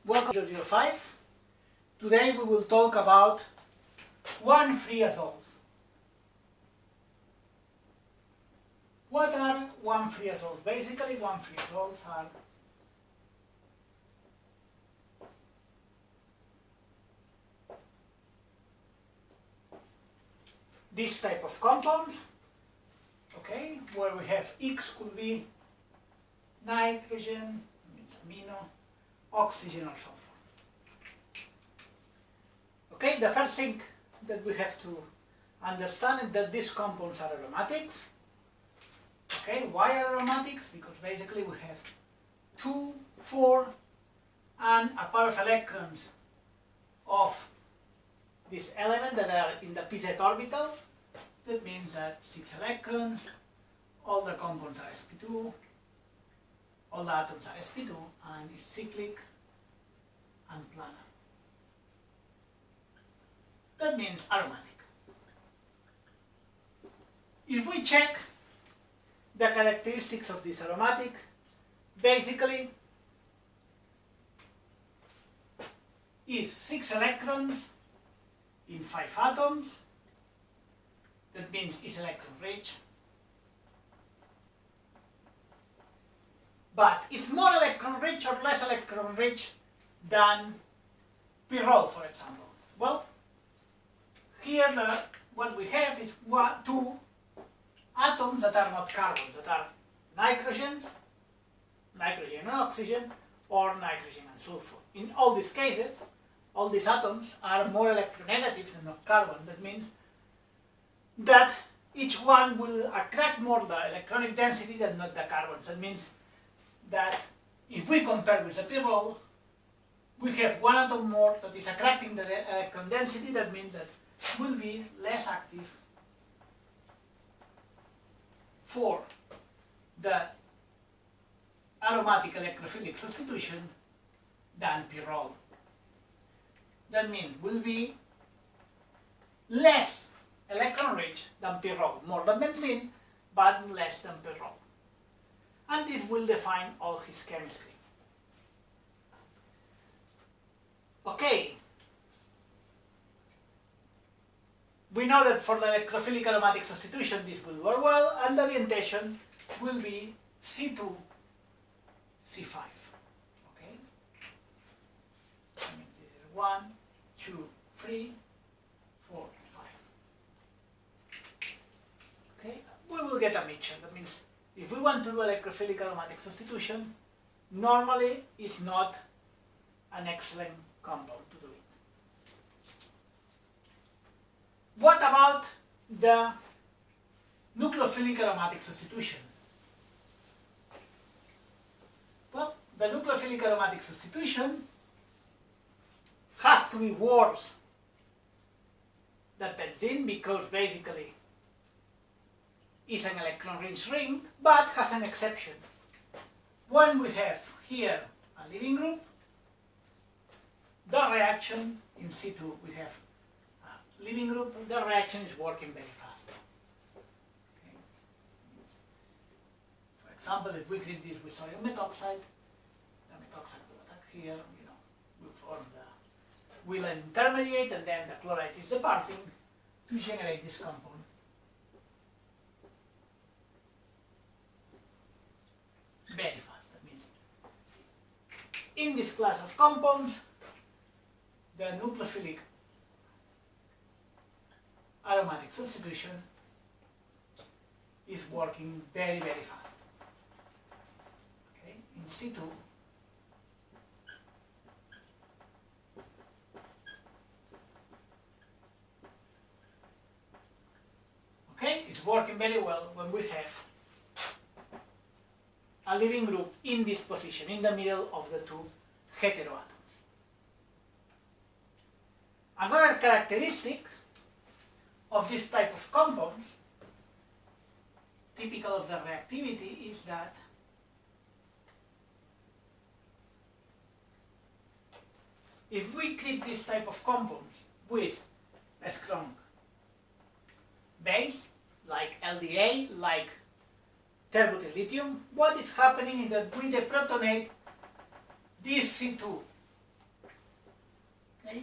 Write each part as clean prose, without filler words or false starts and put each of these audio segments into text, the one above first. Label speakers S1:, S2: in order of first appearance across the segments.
S1: Welcome to 005. Today we will talk about 1,3-azoles. What are 1,3-azoles? Basically, 1,3-azoles are this type of compounds, okay, where we have X could be nitrogen, means amino, oxygen or sulfur. Okay, the first thing that we have to understand is that these compounds are aromatics. Okay, why aromatics? Because basically we have 2, 4 and a pair of electrons of this element that are in the pz orbital. That means that 6 electrons, all the compounds are sp2, all the atoms are sp2, and it's cyclic and planar. That means aromatic. If we check the characteristics of this aromatic, basically is 6 electrons in 5 atoms. That means it's electron rich. But it's more electron rich or less electron rich than pyrrole, for example. Well, here what we have is 2 atoms that are not carbons, that are nitrogen and oxygen, or nitrogen and sulfur. In all these cases, all these atoms are more electronegative than carbon. That means that each one will attract more the electronic density than not the carbons. That means that if we compare with the pyrrole, we have 1 atom more that is attracting the electron density. That means that will be less active for the aromatic electrophilic substitution than pyrrole. That means will be less electron rich than pyrrole, more than benzene, but less than pyrrole. And this will define all his chemistry. Okay. We know that for the electrophilic aromatic substitution this will work well, and the orientation will be C2, C5. Okay? That means this is 1, 2, 3, 4, 5. Okay? We will get a mixture. That means if we want to do electrophilic aromatic substitution, normally it's not an excellent compound to do it. What about the nucleophilic aromatic substitution? Well, the nucleophilic aromatic substitution has to be worse than benzene, because basically it's an electron-rich ring, but has an exception. When we have here a leaving group, the reaction in C2 we have leaving group, the reaction is working very fast. Okay. For example, if we treat this with sodium methoxide, the methoxide will attack here, will form will intermediate, and then the chloride is departing to generate this compound. Very fast. That means in this class of compounds, the nucleophilic aromatic substitution is working very, very fast. Okay, in C2, okay, it's working very well when we have a leaving group in this position, in the middle of the 2 heteroatoms. Another characteristic of this type of compounds, typical of the reactivity, is that if we treat this type of compounds with a strong base, like LDA, like terbutyl lithium, what is happening is that we deprotonate this C2 Okay?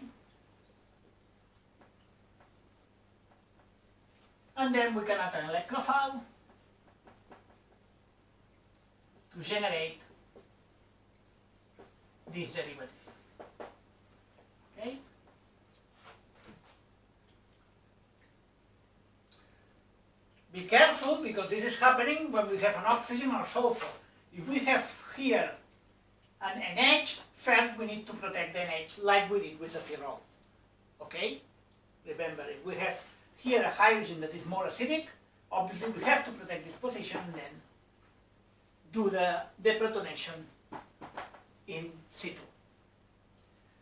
S1: And then we can add an electrophile to generate this derivative. Okay? Be careful, because this is happening when we have an oxygen or sulfur. If we have here an NH, first we need to protect the NH like we did with the pyrrole. Okay? Remember, if we have here a hydrogen that is more acidic, obviously we have to protect this position and then do the deprotonation in situ.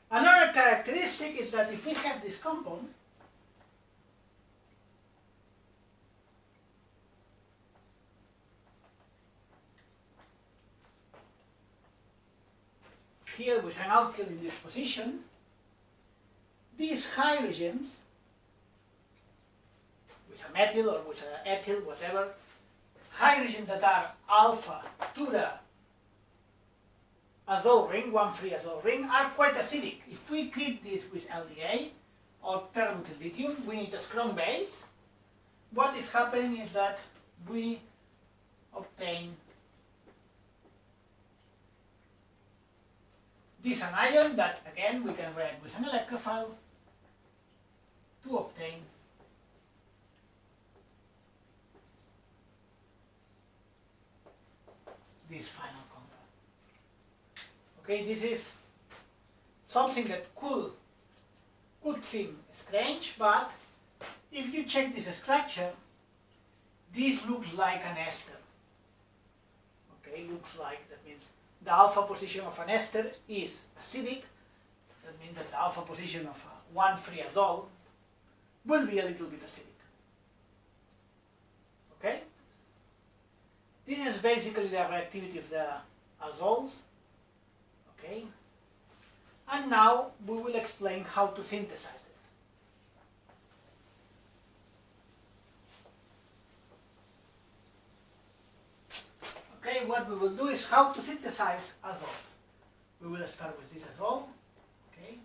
S1: Another characteristic is that if we have this compound, here with an alkyl in this position, these hydrogens, with a methyl or with an ethyl, whatever, hydrogens that are alpha to the azole ring, one free azole ring, are quite acidic. If we treat this with LDA or terbutyl lithium, we need a strong base. What is happening is that we obtain this anion that again we can react with an electrophile to obtain this final compound. Okay, this is something that could seem strange, but if you check this structure, this looks like an ester. Okay, looks like, that means the alpha position of an ester is acidic. That means that the alpha position of one free azole will be a little bit acidic. Okay? This is basically the reactivity of the azoles. Okay? And now we will explain how to synthesize it. Okay, what we will do is how to synthesize azoles. We will start with this azole. Okay.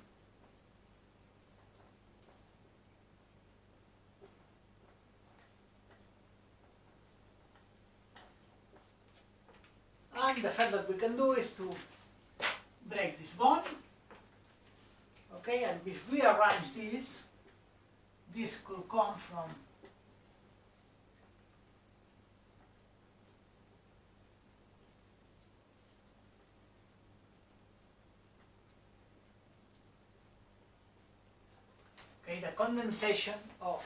S1: And the first that we can do is to break this bond. Okay, and if we arrange this could come from the condensation of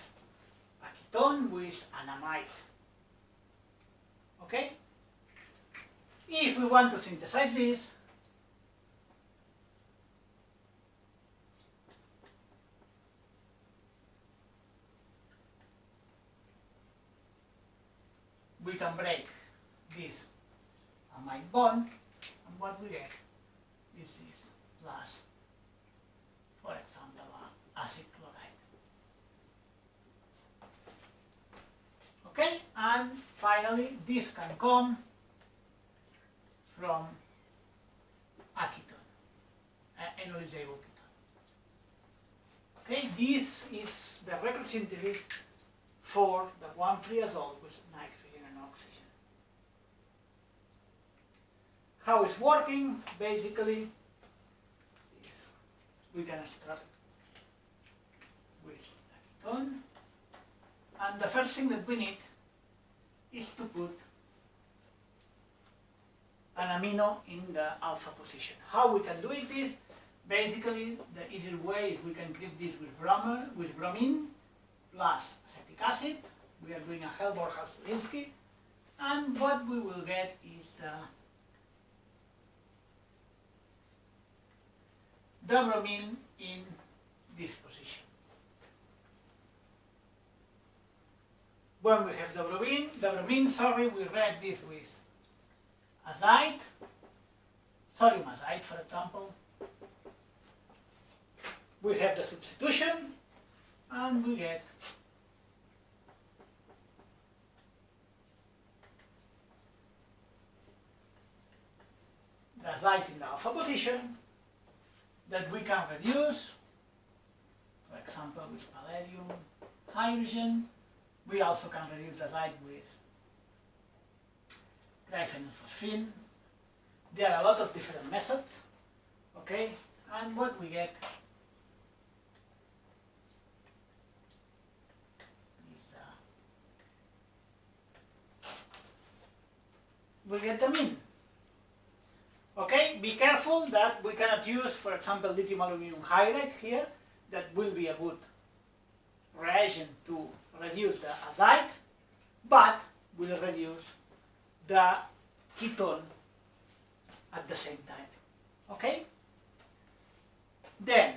S1: a ketone with an amide. Okay? If we want to synthesize this, we can break this amide bond, and what we get is this plus, for example, acid chloride. Okay, and finally this can come from a ketone, an enolizable ketone. Okay, this is the record synthesis for the one free azole with nitrogen and oxygen. How it's working basically is we can start with the ketone, and the first thing that we need is to put an amino in the alpha position. How we can do it is basically the easier way is we can treat this with bromine plus acetic acid. We are doing a Hellborg-Haslinsky, and what we will get is the bromine in this position. When we have the bromine, we react this with azide, sodium azide for example. We have the substitution, and we get the azide in the alpha position that we can reduce for example with palladium, hydrogen. We also can reduce the light with graphene and phosphine. There are a lot of different methods, okay? And what we get is we get the mean. Okay, be careful that we cannot use, for example, lithium aluminum hydride here. That will be a good reagent to reduce the azide, but will reduce the ketone at the same time. Okay? Then,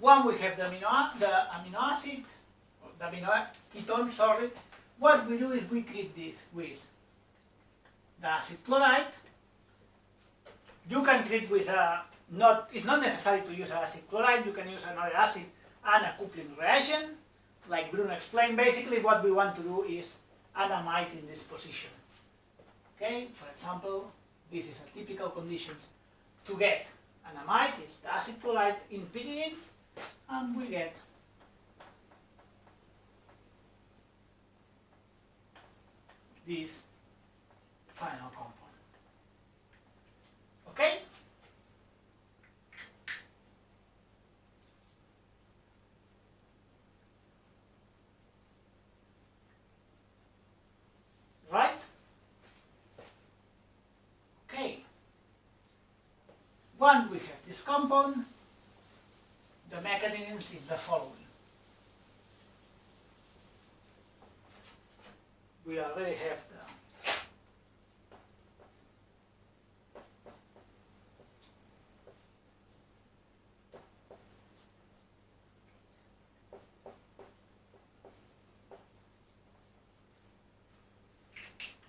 S1: when we have the amino acid, the amino ketone, sorry, what we do is we treat this with the acid chloride. You can treat with it's not necessary to use acid chloride, you can use another acid and a coupling reagent. Like Bruno explained, basically what we want to do is an amide in this position. Okay, for example, this is a typical condition to get an amide, is the acid chloride in pyridine, and we get this final compound. Okay? Right? Okay. When we have this compound, the mechanism is the following. We already have the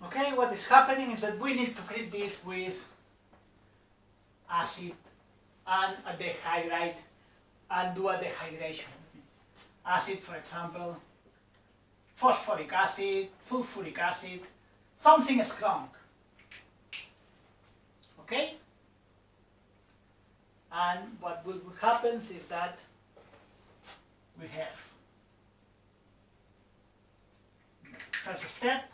S1: okay, what is happening is that we need to treat this with acid and a dehydride and do a dehydration. Acid, for example, phosphoric acid, sulfuric acid, something strong. Okay? And what will happen is that we have first step,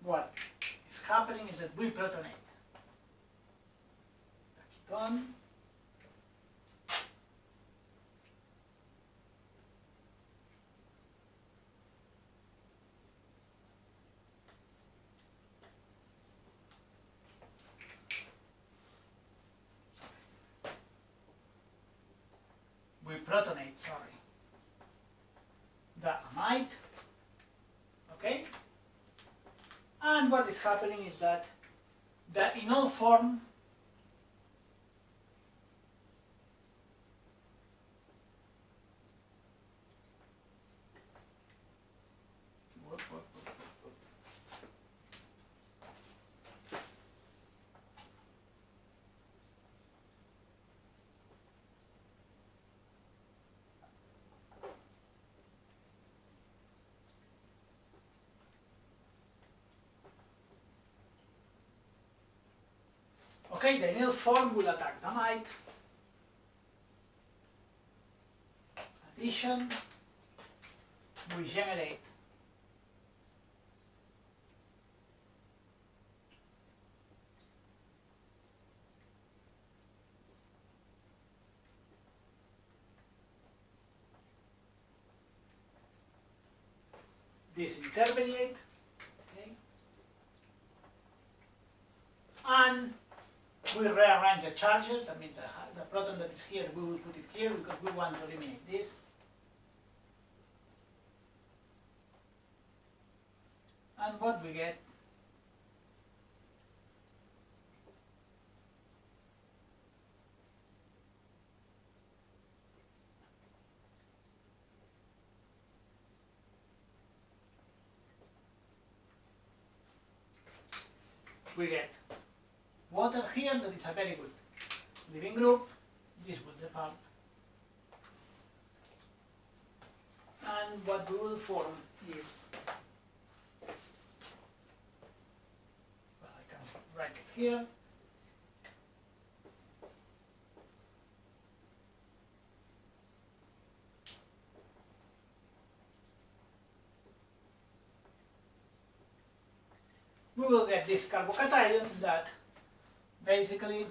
S1: what is happening is that we protonate the ketone, the amide, okay? And what is happening is that the enol form okay, the enol form will attack the amide. Addition, we generate this intermediate, okay, and we rearrange the charges. That means the proton that is here, we will put it here because we want to eliminate this. And what we get water here, that is a very good living group. This will depart. And what we will form is here. We will get this carbocation that basically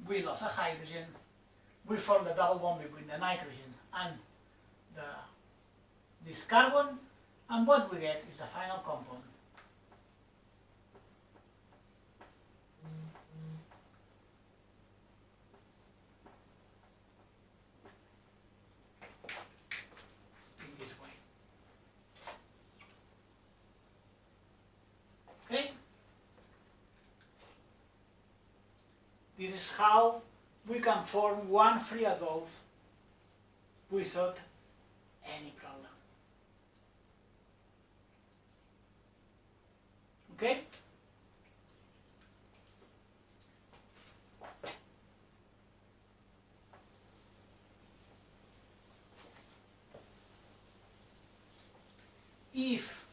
S1: we lost a hydrogen, we formed a double bond between the nitrogen and this carbon, and what we get is the final compound. In this way. Okay? This is how we can form one 3azoles without any problem. Okay? If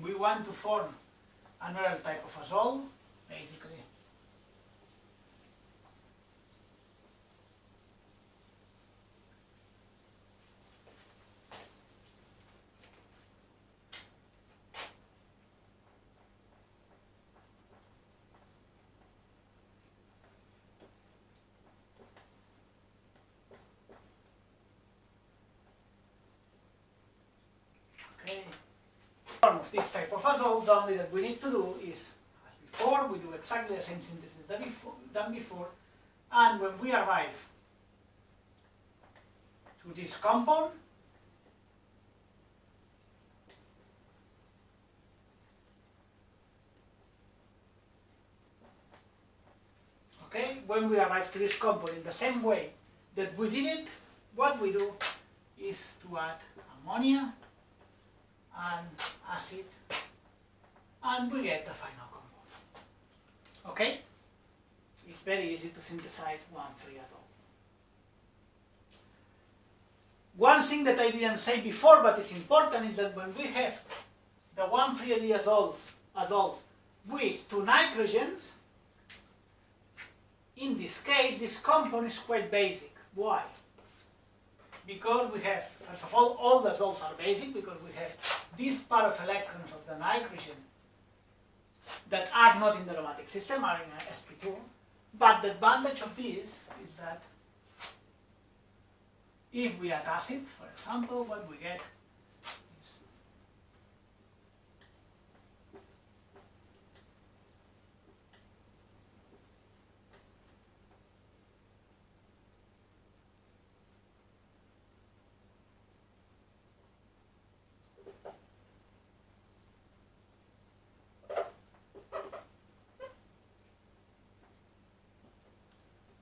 S1: we want to form another type of azole, basically form of this type of azole, the only that we need to do is, as before, we do exactly the same synthesis than before, and when we arrive to this compound, okay, when we arrive to this compound in the same way that we did it, what we do is to add ammonia and acid, and we get the final compound. Okay? It's very easy to synthesize 1,3-azoles. One thing that I didn't say before, but it's important, is that when we have the 1,3-azoles with 2 nitrogens, in this case, this compound is quite basic. Why? Because we have, first of all the azoles are basic because we have this pair of electrons of the nitrogen that are not in the aromatic system, are in sp2. But the advantage of this is that if we add acid, for example, what we get is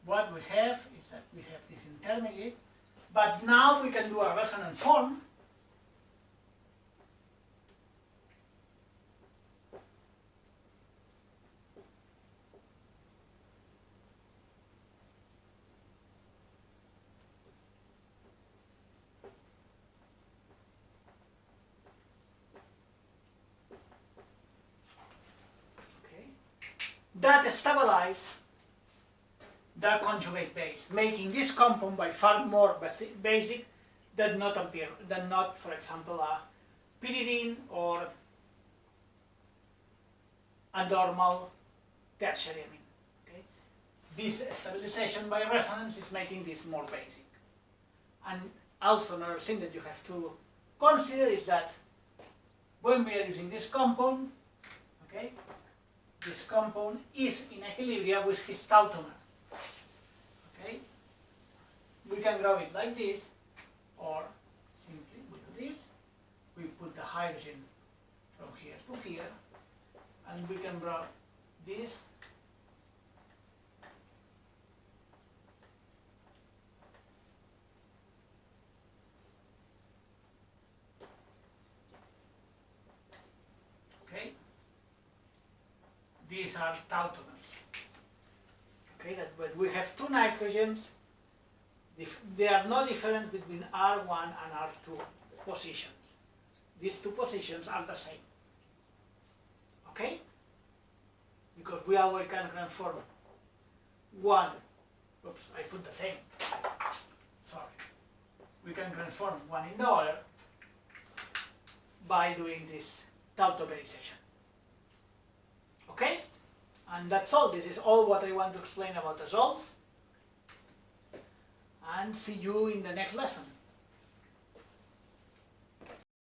S1: what we have is that we have this intermediate, but now we can do a resonant form. Okay. That stabilizes the conjugate base, making this compound by far more basic than not, for example, a pyridine or a normal tertiary amine. Okay? This stabilization by resonance is making this more basic. And also another thing that you have to consider is that when we are using this compound, okay, this compound is in equilibrium with his tautomer. Okay? We can draw it like this, or simply we do this. We put the hydrogen from here to here, and we can draw this. Okay? These are tautomers. Okay, that when we have 2 nitrogens, there are no difference between R1 and R2 positions. These 2 positions are the same. okay? Because we always can transform one, oops, I put the same, sorry. We can transform one in the other by doing this tautomerization. Okay? And that's all. This is all what I want to explain about azoles. And see you in the next lesson.